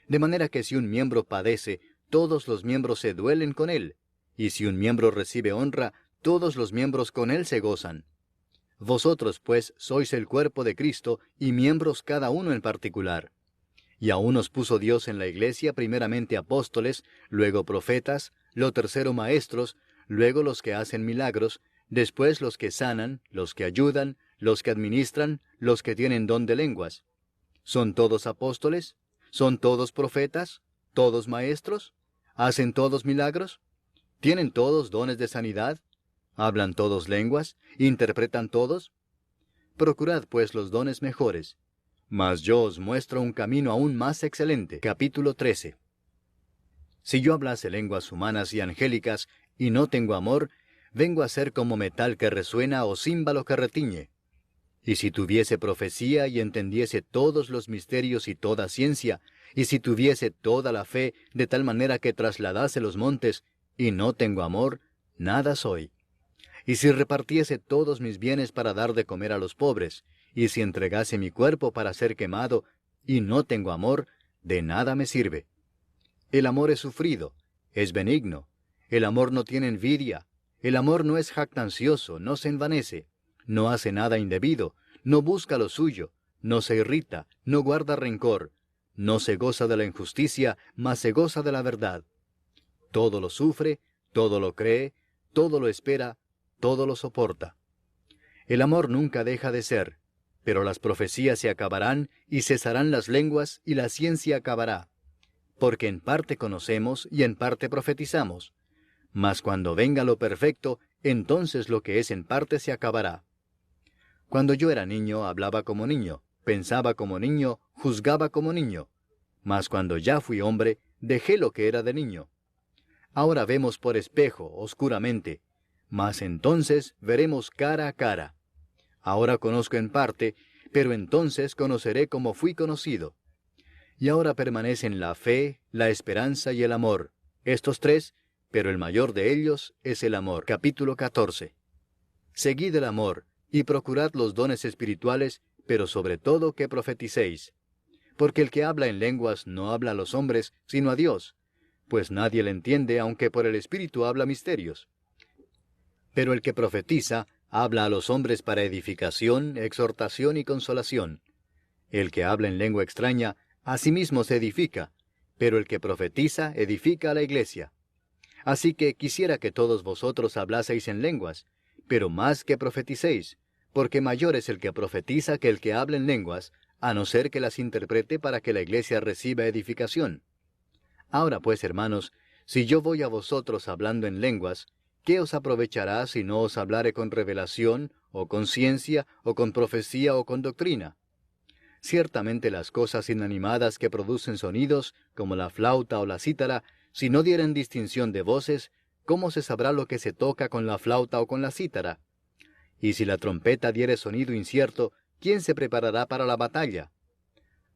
Speaker 1: De manera que si un miembro padece, todos los miembros se duelen con él, y si un miembro recibe honra, todos los miembros con él se gozan. Vosotros, pues, sois el cuerpo de Cristo, y miembros cada uno en particular. Y a unos puso Dios en la iglesia primeramente apóstoles, luego profetas, lo tercero maestros, luego los que hacen milagros, después los que sanan, los que ayudan, los que administran, los que tienen don de lenguas. ¿Son todos apóstoles? ¿Son todos profetas? ¿Todos maestros? ¿Hacen todos milagros? ¿Tienen todos dones de sanidad? ¿Hablan todos lenguas? ¿Interpretan todos? Procurad pues los dones mejores. Mas yo os muestro un camino aún más excelente. Capítulo 13. Si yo hablase lenguas humanas y angélicas, y no tengo amor, vengo a ser como metal que resuena o címbalo que retiñe. Y si tuviese profecía y entendiese todos los misterios y toda ciencia, y si tuviese toda la fe de tal manera que trasladase los montes, y no tengo amor, nada soy. Y si repartiese todos mis bienes para dar de comer a los pobres, y si entregase mi cuerpo para ser quemado, y no tengo amor, de nada me sirve. El amor es sufrido, es benigno. El amor no tiene envidia. El amor no es jactancioso, no se envanece, no hace nada indebido, no busca lo suyo, no se irrita, no guarda rencor, no se goza de la injusticia, mas se goza de la verdad. Todo lo sufre, todo lo cree, todo lo espera, todo lo soporta. El amor nunca deja de ser, pero las profecías se acabarán y cesarán las lenguas y la ciencia acabará. Porque en parte conocemos y en parte profetizamos. Mas cuando venga lo perfecto, entonces lo que es en parte se acabará. Cuando yo era niño, hablaba como niño, pensaba como niño, juzgaba como niño. Mas cuando ya fui hombre, dejé lo que era de niño. Ahora vemos por espejo, oscuramente, mas entonces veremos cara a cara. Ahora conozco en parte, pero entonces conoceré como fui conocido. Y ahora permanecen la fe, la esperanza y el amor, estos tres, pero el mayor de ellos es el amor. Capítulo 14. Seguid el amor, y procurad los dones espirituales, pero sobre todo que profeticéis. Porque el que habla en lenguas no habla a los hombres, sino a Dios, pues nadie le entiende, aunque por el Espíritu habla misterios. Pero el que profetiza habla a los hombres para edificación, exhortación y consolación. El que habla en lengua extraña, a sí mismo se edifica, pero el que profetiza edifica a la iglesia. Así que quisiera que todos vosotros hablaseis en lenguas, pero más que profeticéis, porque mayor es el que profetiza que el que habla en lenguas, a no ser que las interprete para que la iglesia reciba edificación. Ahora pues, hermanos, si yo voy a vosotros hablando en lenguas, ¿qué os aprovechará si no os hablare con revelación, o con ciencia, o con profecía, o con doctrina? Ciertamente las cosas inanimadas que producen sonidos, como la flauta o la cítara, si no dieren distinción de voces, ¿cómo se sabrá lo que se toca con la flauta o con la cítara? Y si la trompeta diere sonido incierto, ¿quién se preparará para la batalla?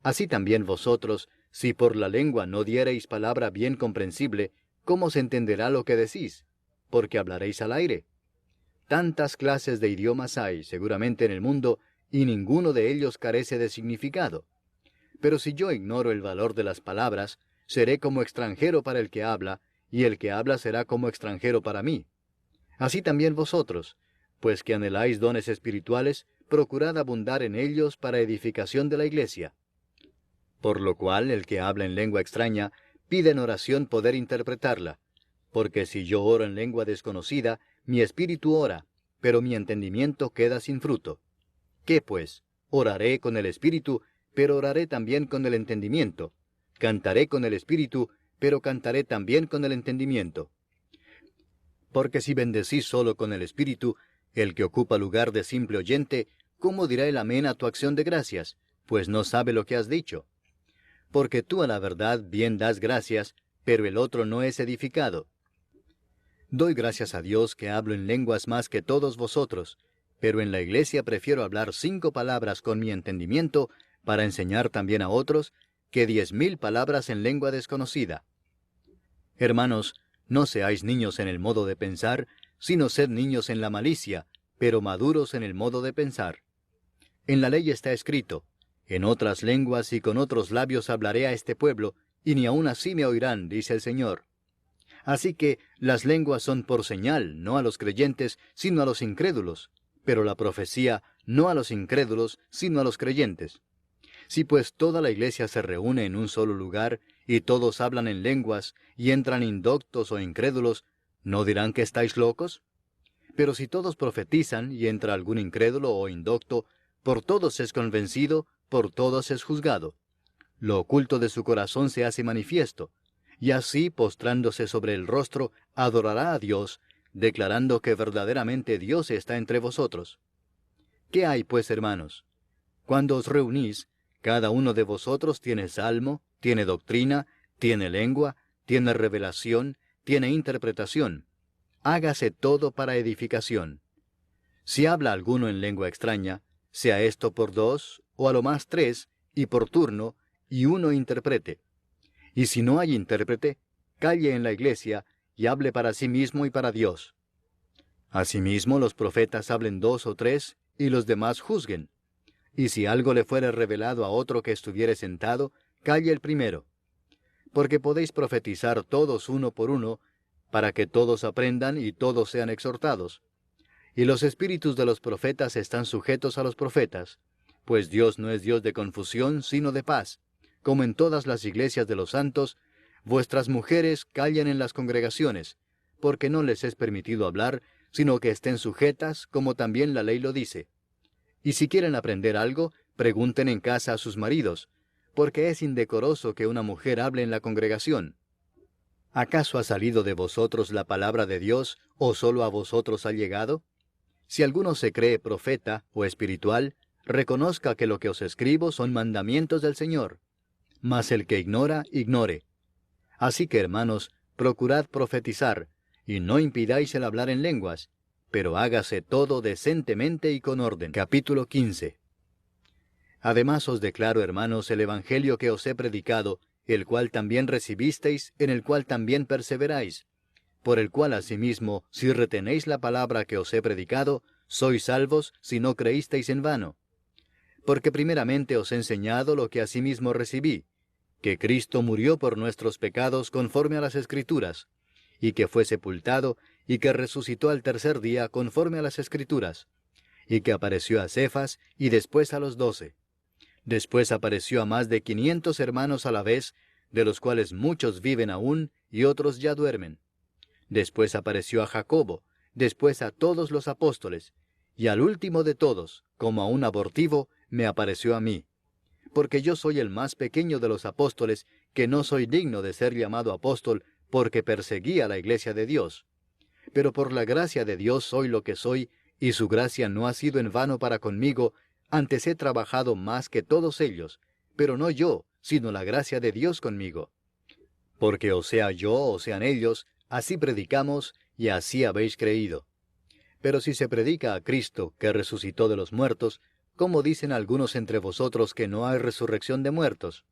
Speaker 1: Así también vosotros, si por la lengua no diereis palabra bien comprensible, ¿cómo se entenderá lo que decís? Porque hablaréis al aire. Tantas clases de idiomas hay, seguramente, en el mundo, y ninguno de ellos carece de significado. Pero si yo ignoro el valor de las palabras, seré como extranjero para el que habla, y el que habla será como extranjero para mí. Así también vosotros, pues que anheláis dones espirituales, procurad abundar en ellos para edificación de la iglesia. Por lo cual el que habla en lengua extraña, pide en oración poder interpretarla, porque si yo oro en lengua desconocida, mi espíritu ora, pero mi entendimiento queda sin fruto. ¿Qué pues? Oraré con el espíritu, pero oraré también con el entendimiento. Cantaré con el espíritu, pero cantaré también con el entendimiento. Porque si bendecís solo con el espíritu, el que ocupa lugar de simple oyente, ¿cómo dirá el amén a tu acción de gracias? Pues no sabe lo que has dicho. Porque tú a la verdad bien das gracias, pero el otro no es edificado. Doy gracias a Dios que hablo en lenguas más que todos vosotros, pero en la iglesia prefiero hablar 5 palabras con mi entendimiento para enseñar también a otros, que 10,000 palabras en lengua desconocida. Hermanos, no seáis niños en el modo de pensar, sino sed niños en la malicia, pero maduros en el modo de pensar. En la ley está escrito: en otras lenguas y con otros labios hablaré a este pueblo, y ni aun así me oirán, dice el Señor. Así que las lenguas son por señal, no a los creyentes, sino a los incrédulos, pero la profecía no a los incrédulos, sino a los creyentes. Si pues toda la iglesia se reúne en un solo lugar, y todos hablan en lenguas, y entran indoctos o incrédulos, ¿no dirán que estáis locos? Pero si todos profetizan, y entra algún incrédulo o indocto, por todos es convencido, por todos es juzgado. Lo oculto de su corazón se hace manifiesto, y así, postrándose sobre el rostro, adorará a Dios, declarando que verdaderamente Dios está entre vosotros. ¿Qué hay, pues, hermanos? Cuando os reunís, cada uno de vosotros tiene salmo, tiene doctrina, tiene lengua, tiene revelación, tiene interpretación. Hágase todo para edificación. Si habla alguno en lengua extraña, sea esto por 2, o a lo más 3, y por turno, y uno interprete. Y si no hay intérprete, calle en la iglesia, y hable para sí mismo y para Dios. Asimismo, los profetas hablen 2 o 3, y los demás juzguen. Y si algo le fuere revelado a otro que estuviere sentado, calle el primero. Porque podéis profetizar todos uno por uno, para que todos aprendan y todos sean exhortados. Y los espíritus de los profetas están sujetos a los profetas, pues Dios no es Dios de confusión, sino de paz. Como en todas las iglesias de los santos, vuestras mujeres callen en las congregaciones, porque no les es permitido hablar, sino que estén sujetas, como también la ley lo dice. Y si quieren aprender algo, pregunten en casa a sus maridos, porque es indecoroso que una mujer hable en la congregación. ¿Acaso ha salido de vosotros la palabra de Dios, o solo a vosotros ha llegado? Si alguno se cree profeta o espiritual, reconozca que lo que os escribo son mandamientos del Señor. Mas el que ignora, ignore. Así que, hermanos, procurad profetizar, y no impidáis el hablar en lenguas, pero hágase todo decentemente y con orden. Capítulo 15. Además os declaro, hermanos, el evangelio que os he predicado, el cual también recibisteis, en el cual también perseveráis, por el cual asimismo, si retenéis la palabra que os he predicado, sois salvos si no creísteis en vano. Porque primeramente os he enseñado lo que asimismo recibí, que Cristo murió por nuestros pecados conforme a las Escrituras, y que fue sepultado, y que resucitó al tercer día conforme a las Escrituras, y que apareció a Cefas, y después a los 12. Después apareció a más de 500 hermanos a la vez, de los cuales muchos viven aún, y otros ya duermen. Después apareció a Jacobo, después a todos los apóstoles, y al último de todos, como a un abortivo, me apareció a mí. Porque yo soy el más pequeño de los apóstoles, que no soy digno de ser llamado apóstol, porque perseguí a la iglesia de Dios. Pero por la gracia de Dios soy lo que soy, y su gracia no ha sido en vano para conmigo, antes he trabajado más que todos ellos, pero no yo, sino la gracia de Dios conmigo. Porque o sea yo o sean ellos, así predicamos, y así habéis creído. Pero si se predica a Cristo, que resucitó de los muertos, ¿cómo dicen algunos entre vosotros que no hay resurrección de muertos?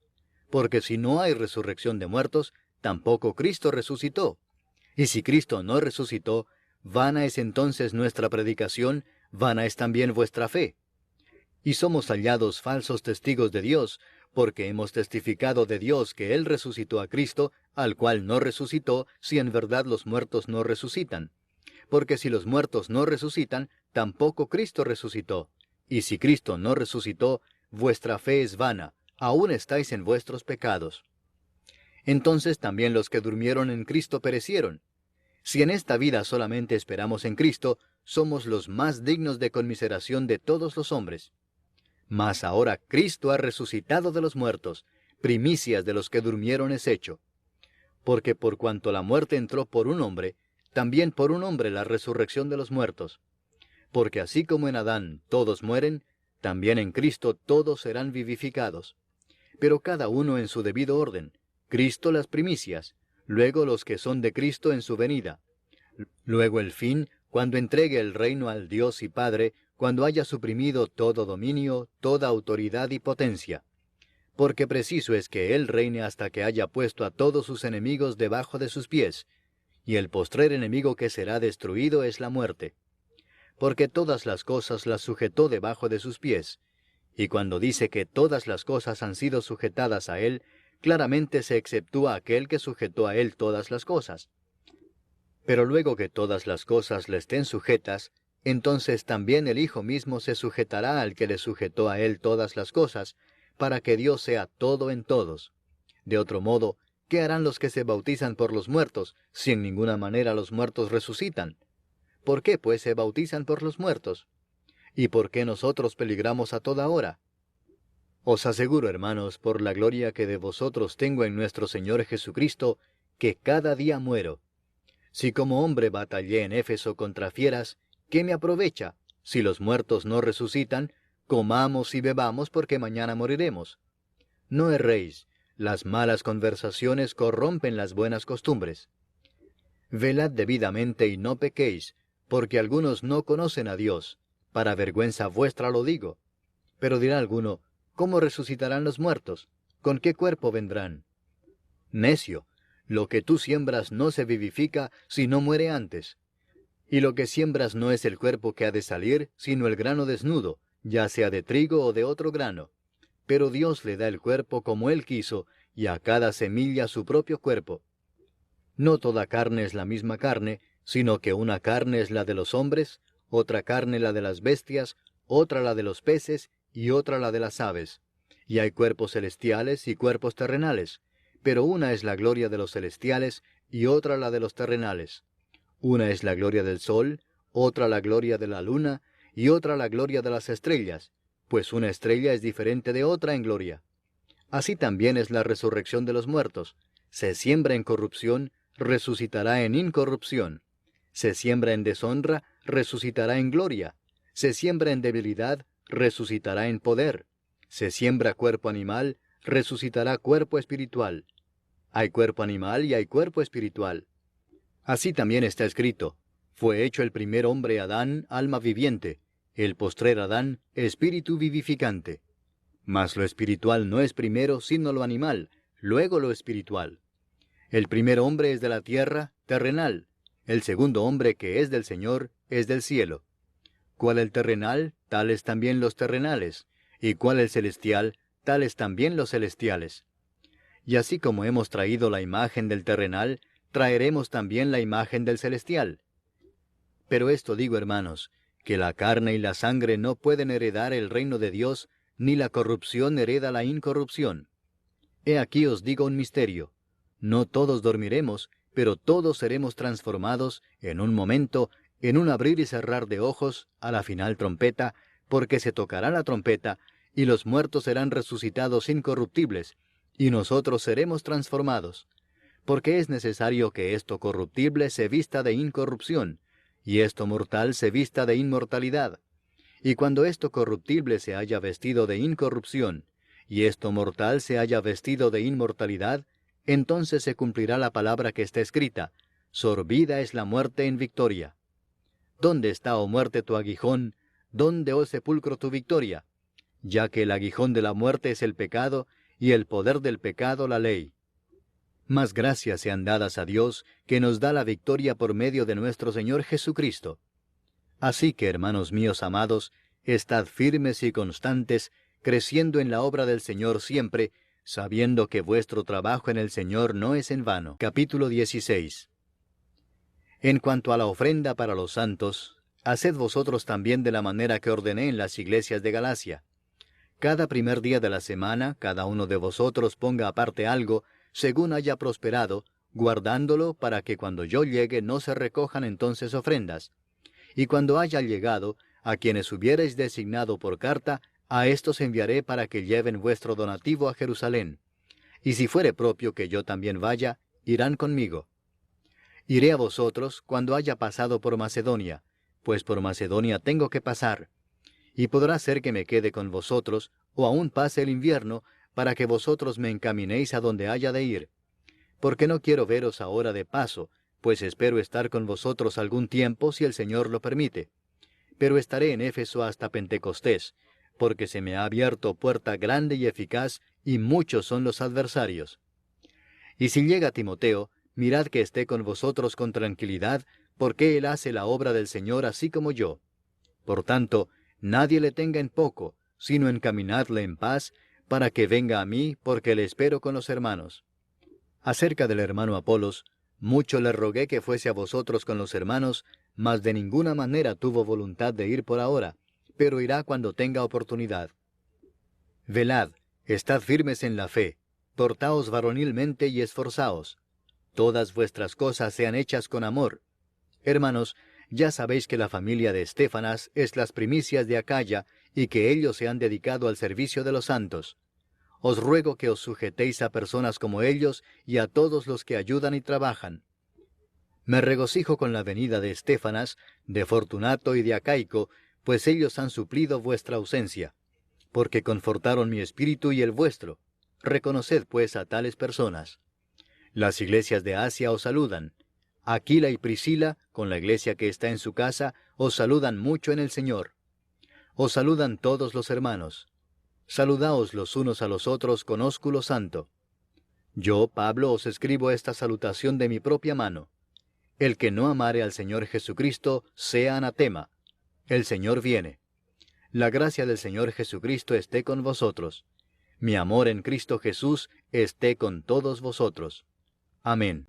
Speaker 1: Porque si no hay resurrección de muertos, tampoco Cristo resucitó. Y si Cristo no resucitó, vana es entonces nuestra predicación, vana es también vuestra fe. Y somos hallados falsos testigos de Dios, porque hemos testificado de Dios que Él resucitó a Cristo, al cual no resucitó, si en verdad los muertos no resucitan. Porque si los muertos no resucitan, tampoco Cristo resucitó. Y si Cristo no resucitó, vuestra fe es vana, aún estáis en vuestros pecados. Entonces también los que durmieron en Cristo perecieron. Si en esta vida solamente esperamos en Cristo, somos los más dignos de conmiseración de todos los hombres. Mas ahora Cristo ha resucitado de los muertos, primicias de los que durmieron es hecho. Porque por cuanto la muerte entró por un hombre, también por un hombre la resurrección de los muertos. Porque así como en Adán todos mueren, también en Cristo todos serán vivificados. Pero cada uno en su debido orden, Cristo las primicias, luego los que son de Cristo en su venida. Luego el fin, cuando entregue el reino al Dios y Padre, cuando haya suprimido todo dominio, toda autoridad y potencia. Porque preciso es que Él reine hasta que haya puesto a todos sus enemigos debajo de sus pies, y el postrer enemigo que será destruido es la muerte. Porque todas las cosas las sujetó debajo de sus pies, y cuando dice que todas las cosas han sido sujetadas a Él, claramente se exceptúa aquel que sujetó a Él todas las cosas. Pero luego que todas las cosas le estén sujetas, entonces también el Hijo mismo se sujetará al que le sujetó a Él todas las cosas, para que Dios sea todo en todos. De otro modo, ¿qué harán los que se bautizan por los muertos, si en ninguna manera los muertos resucitan? ¿Por qué, pues, se bautizan por los muertos? ¿Y por qué nosotros peligramos a toda hora? Os aseguro, hermanos, por la gloria que de vosotros tengo en nuestro Señor Jesucristo, que cada día muero. Si como hombre batallé en Éfeso contra fieras, ¿qué me aprovecha? Si los muertos no resucitan, comamos y bebamos porque mañana moriremos. No erréis, las malas conversaciones corrompen las buenas costumbres. Velad debidamente y no pequéis, porque algunos no conocen a Dios. Para vergüenza vuestra lo digo. Pero dirá alguno, ¿cómo resucitarán los muertos? ¿Con qué cuerpo vendrán? Necio, lo que tú siembras no se vivifica si no muere antes. Y lo que siembras no es el cuerpo que ha de salir, sino el grano desnudo, ya sea de trigo o de otro grano. Pero Dios le da el cuerpo como Él quiso, y a cada semilla su propio cuerpo. No toda carne es la misma carne, sino que una carne es la de los hombres, otra carne la de las bestias, otra la de los peces, y otra la de las aves. Y hay cuerpos celestiales y cuerpos terrenales, pero una es la gloria de los celestiales, y otra la de los terrenales. Una es la gloria del sol, otra la gloria de la luna, y otra la gloria de las estrellas, pues una estrella es diferente de otra en gloria. Así también es la resurrección de los muertos. Se siembra en corrupción, resucitará en incorrupción. Se siembra en deshonra, resucitará en gloria. Se siembra en debilidad, resucitará en poder. Se siembra cuerpo animal, resucitará cuerpo espiritual. Hay cuerpo animal y hay cuerpo espiritual. Así también está escrito, fue hecho el primer hombre Adán, alma viviente, el postrer Adán, espíritu vivificante. Mas lo espiritual no es primero, sino lo animal, luego lo espiritual. El primer hombre es de la tierra, terrenal. El segundo hombre que es del Señor, es del cielo. Cual el terrenal, tales también los terrenales. y cuál el celestial, tales también los celestiales. Y así como hemos traído la imagen del terrenal, traeremos también la imagen del celestial. Pero esto digo, hermanos, que la carne y la sangre no pueden heredar el reino de Dios, ni la corrupción hereda la incorrupción. He aquí os digo un misterio. No todos dormiremos, pero todos seremos transformados en un momento, en un abrir y cerrar de ojos, a la final trompeta, porque se tocará la trompeta, y los muertos serán resucitados incorruptibles, y nosotros seremos transformados. Porque es necesario que esto corruptible se vista de incorrupción, y esto mortal se vista de inmortalidad. Y cuando esto corruptible se haya vestido de incorrupción, y esto mortal se haya vestido de inmortalidad, entonces se cumplirá la palabra que está escrita: sorbida es la muerte en victoria. ¿Dónde está, oh muerte, tu aguijón? ¿Dónde, oh sepulcro, tu victoria? Ya que el aguijón de la muerte es el pecado, y el poder del pecado la ley. Mas gracias sean dadas a Dios, que nos da la victoria por medio de nuestro Señor Jesucristo. Así que, hermanos míos amados, estad firmes y constantes, creciendo en la obra del Señor siempre, sabiendo que vuestro trabajo en el Señor no es en vano. Capítulo 16. En cuanto a la ofrenda para los santos, haced vosotros también de la manera que ordené en las iglesias de Galacia. Cada primer día de la semana, cada uno de vosotros ponga aparte algo, según haya prosperado, guardándolo para que cuando yo llegue no se recojan entonces ofrendas. Y cuando haya llegado, a quienes hubierais designado por carta, a éstos enviaré para que lleven vuestro donativo a Jerusalén. Y si fuere propio que yo también vaya, irán conmigo. Iré a vosotros cuando haya pasado por Macedonia, pues por Macedonia tengo que pasar. Y podrá ser que me quede con vosotros, o aún pase el invierno, para que vosotros me encaminéis a donde haya de ir. Porque no quiero veros ahora de paso, pues espero estar con vosotros algún tiempo si el Señor lo permite. Pero estaré en Éfeso hasta Pentecostés, porque se me ha abierto puerta grande y eficaz, y muchos son los adversarios. Y si llega Timoteo, mirad que esté con vosotros con tranquilidad, porque él hace la obra del Señor así como yo. Por tanto, nadie le tenga en poco, sino encaminadle en paz, para que venga a mí, porque le espero con los hermanos. Acerca del hermano Apolos, mucho le rogué que fuese a vosotros con los hermanos, mas de ninguna manera tuvo voluntad de ir por ahora, pero irá cuando tenga oportunidad. Velad, estad firmes en la fe, portaos varonilmente y esforzaos. Todas vuestras cosas sean hechas con amor. Hermanos, ya sabéis que la familia de Estéfanas es las primicias de Acaya, y que ellos se han dedicado al servicio de los santos. Os ruego que os sujetéis a personas como ellos y a todos los que ayudan y trabajan. Me regocijo con la venida de Estéfanas, de Fortunato y de Acaico, pues ellos han suplido vuestra ausencia, porque confortaron mi espíritu y el vuestro. Reconoced pues a tales personas. Las iglesias de Asia os saludan. Aquila y Priscila, con la iglesia que está en su casa, os saludan mucho en el Señor. Os saludan todos los hermanos. Saludaos los unos a los otros con ósculo santo. Yo, Pablo, os escribo esta salutación de mi propia mano. El que no amare al Señor Jesucristo, sea anatema. El Señor viene. La gracia del Señor Jesucristo esté con vosotros. Mi amor en Cristo Jesús esté con todos vosotros. Amén.